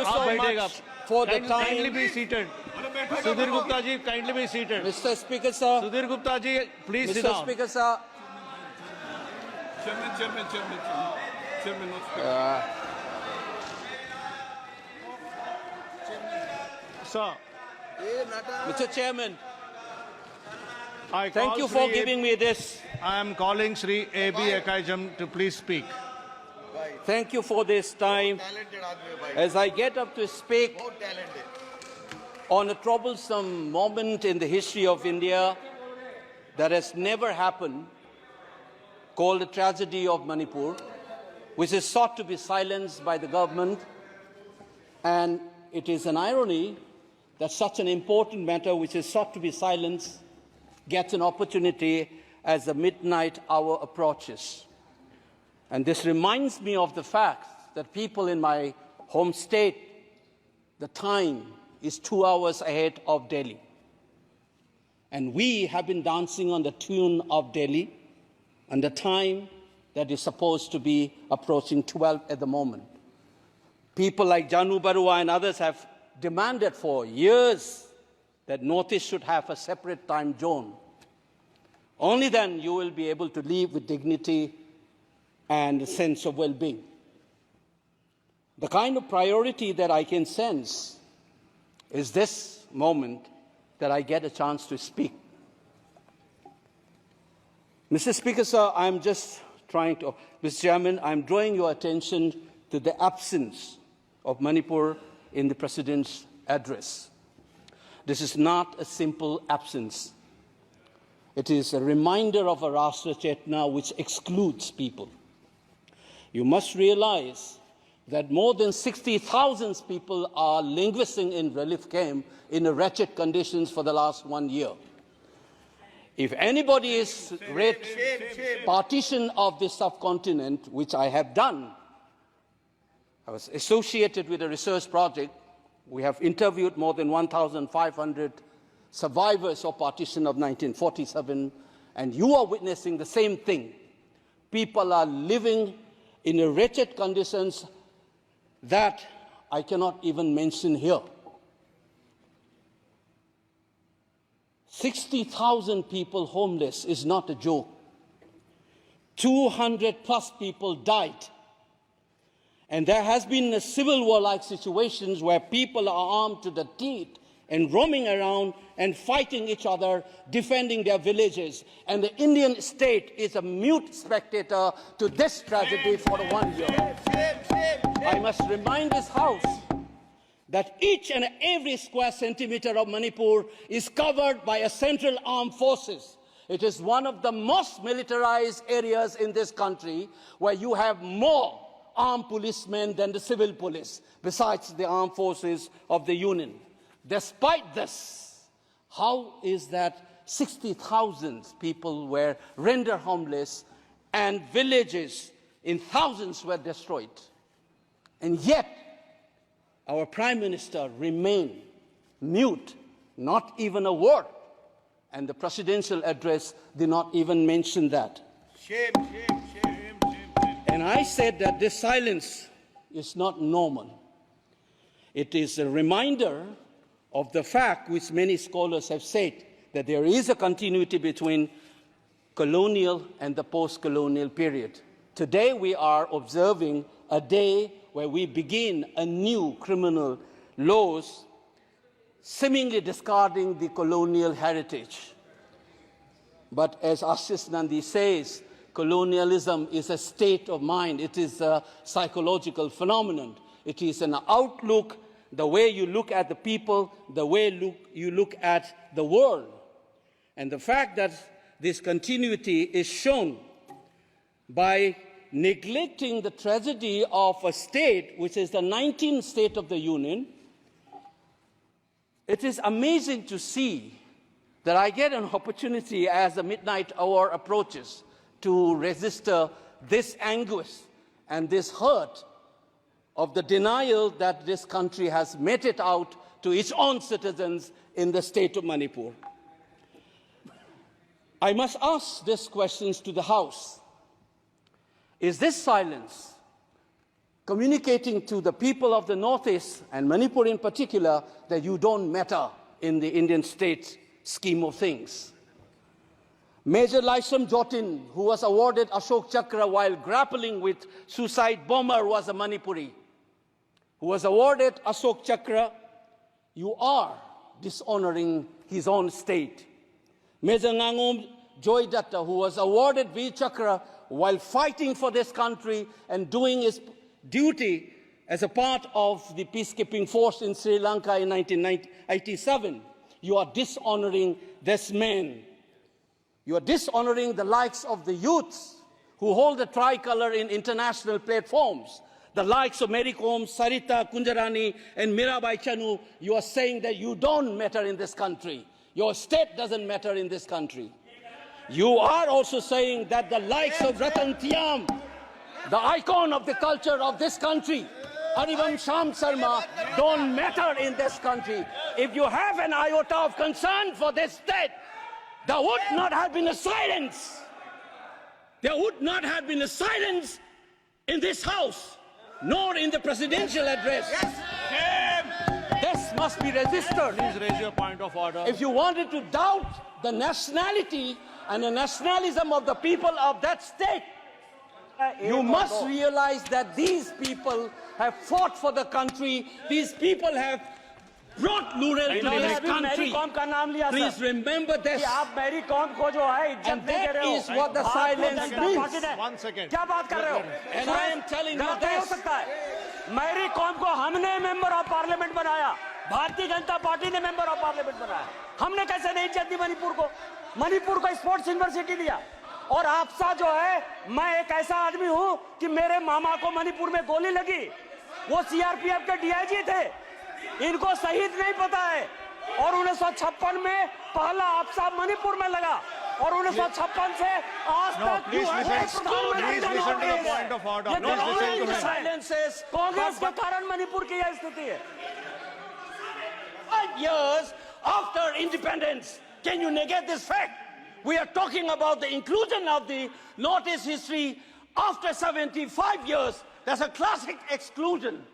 you so much for the Kindly time. be seated. Sudhir Gupta ji, kindly be seated. Mr. Speaker, sir. Sudhir Gupta ji, please sit Mr. down. Speaker, sir. Chairman, not Sir, Mr. Chairman, I thank call you for Shri giving me this. I am calling Sri A.B. Ekaijam to please speak. Thank you for this time. As I get up to speak on a troublesome moment in the history of India that has never happened, called the tragedy of Manipur, which is sought to be silenced by the government. And it is an irony that such an important matter, which is sought to be silenced, gets an opportunity as the midnight hour approaches. And this reminds me of the fact that people in my home state, the time is 2 hours ahead of Delhi. And we have been dancing on the tune of Delhi and the time that is supposed to be approaching 12 at the moment. People like Janu Barua and others have demanded for years that Northeast should have a separate time zone. Only then you will be able to live with dignity and a sense of well-being. The kind of priority that I can sense is this moment that I get a chance to speak. Mr. Speaker, sir, I'm just trying to, Mr. Chairman, I'm drawing your attention to the absence of Manipur in the President's address. This is not a simple absence. It is a reminder of a Rashtra Chetna which excludes people. You must realize that more than 60,000 people are languishing in relief camp in wretched conditions for the last 1 year. If anybody is read partition of this subcontinent, which I have done, I was associated with a research project. We have interviewed more than 1,500 survivors of partition of 1947, and you are witnessing the same thing. People are living in wretched conditions that I cannot even mention here. 60,000 people homeless is not a joke. 200 plus people died. And there has been a civil war-like situations where people are armed to the teeth and roaming around and fighting each other, defending their villages. And the Indian state is a mute spectator to this tragedy for 1 year. I must remind this House that each and every square centimeter of Manipur is covered by a central armed forces. It is one of the most militarized areas in this country where you have more armed policemen than the civil police, besides the armed forces of the Union. Despite this, how is that 60,000 people were rendered homeless and villages in thousands were destroyed? And yet, our Prime Minister remained mute, not even a word. And the presidential address did not even mention that. Shame. And I said that this silence is not normal. It is a reminder of the fact which many scholars have said, that there is a continuity between colonial and the post-colonial period. Today we are observing a day where we begin a new criminal laws seemingly discarding the colonial heritage. But as Ashish Nandi says, colonialism is a state of mind. It is a psychological phenomenon. It is an outlook, the way you look at the people, the way you look at the world. And the fact that this continuity is shown by neglecting the tragedy of a state which is the 19th state of the Union. It is amazing to see that I get an opportunity as the midnight hour approaches to register this anguish and this hurt of the denial that this country has meted out to its own citizens in the state of Manipur. I must ask these questions to the House. Is this silence communicating to the people of the Northeast, and Manipur in particular, that you don't matter in the Indian state scheme of things. Major Laisam Jotin, who was awarded Ashok Chakra while grappling with suicide bomber, was a Manipuri. Who was awarded Ashok Chakra, you are dishonoring his own state. Major Ngangom Joy Datta, who was awarded Veer Chakra while fighting for this country and doing his duty as a part of the peacekeeping force in Sri Lanka in 1987. You are dishonoring this man. You are dishonoring the likes of the youths who hold the tricolor in international platforms. The likes of Mary Kom, Sarita Kunjarani, and Mirabai Chanu. You are saying that you don't matter in this country. Your state doesn't matter in this country. You are also saying that the likes of Ratan Tiam, the icon of the culture of this country, Harivam Sham Sarma, don't matter in this country. If you have an iota of concern for this state, there would not have been a silence. There would not have been a silence in this house, nor in the presidential address. This must be registered. Please raise your point of order. If you wanted to doubt the nationality and the nationalism of the people of that state, you must realize that these people have fought for the country. These people have brought Lural to this country. Please remember this. And that is what the silence means. 1 second. And I am telling you this. Mary Kom को हमने member of parliament बनाया, Bharatiya Janata party ने member of parliament बनाया। हमने कैसे नहीं इज्जत दी मणिपुर को? मणिपुर को स्पोर्ट्स यूनिवर्सिटी दिया। और आपसा जो है, मैं एक ऐसा आदमी हूं कि मेरे मामा को मणिपुर में गोली लगी, वो सीआरपीएफ के डीआईजी थे, इनको शहीद नहीं पता है। और 1956 में पहला आपसा मणिपुर में लगा, और 1956 से आज तक कांग्रेस के कारण मणिपुर की यह स्थिति है। 5 years after independence, can you negate this fact? We are talking about the inclusion of the Northeast history after 75 years. That's a classic exclusion.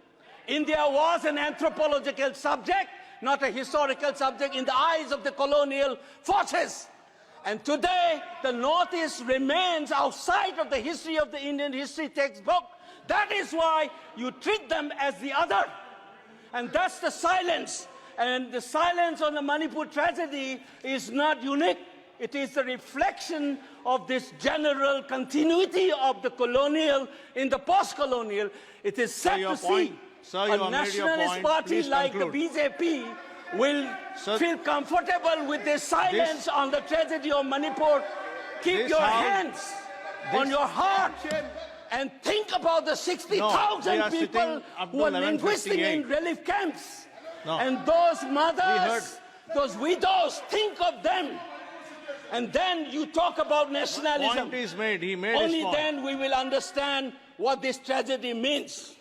India was an anthropological subject, not a historical subject in the eyes of the colonial forces. And today, the Northeast remains outside of the history of the Indian history textbook. That is why you treat them as the other. And that's the silence. And the silence on the Manipur tragedy is not unique. It is a reflection of this general continuity of the colonial in the post-colonial. It is sad to see a nationalist party like the BJP will feel comfortable with this silence on the tragedy of Manipur. Keep your hands on your heart and think about the 60,000 people who are linguistic in relief camps. And those mothers, those widows, think of them. And then you talk about nationalism. Point is made. He made Only his point. then we will understand what this tragedy means.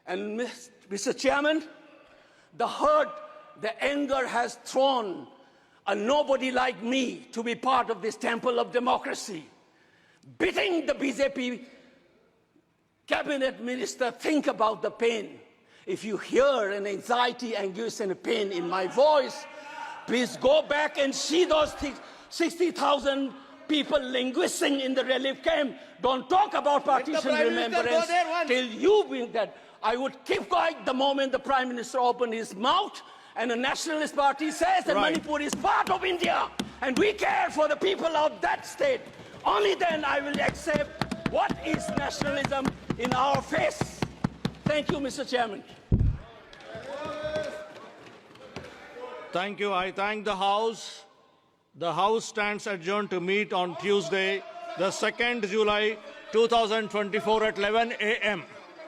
And Mr. Chairman, the hurt, the anger has thrown a nobody like me to be part of this temple of democracy. Beating the BJP cabinet minister, think about the pain. If you hear an anxiety, anguish, and a pain in my voice, please go back and see those 60,000 people linguisting in the relief camp. Don't talk about partition remembrance till you bring that. I would keep quiet the moment the Prime Minister opened his mouth and the Nationalist Party says that Manipur is part of India and we care for the people of that state. Only then I will accept what is nationalism in our face. Thank you, Mr. Chairman. Thank you. I thank the House. The House stands adjourned to meet on Tuesday, the 2nd July 2024 at 11 a.m.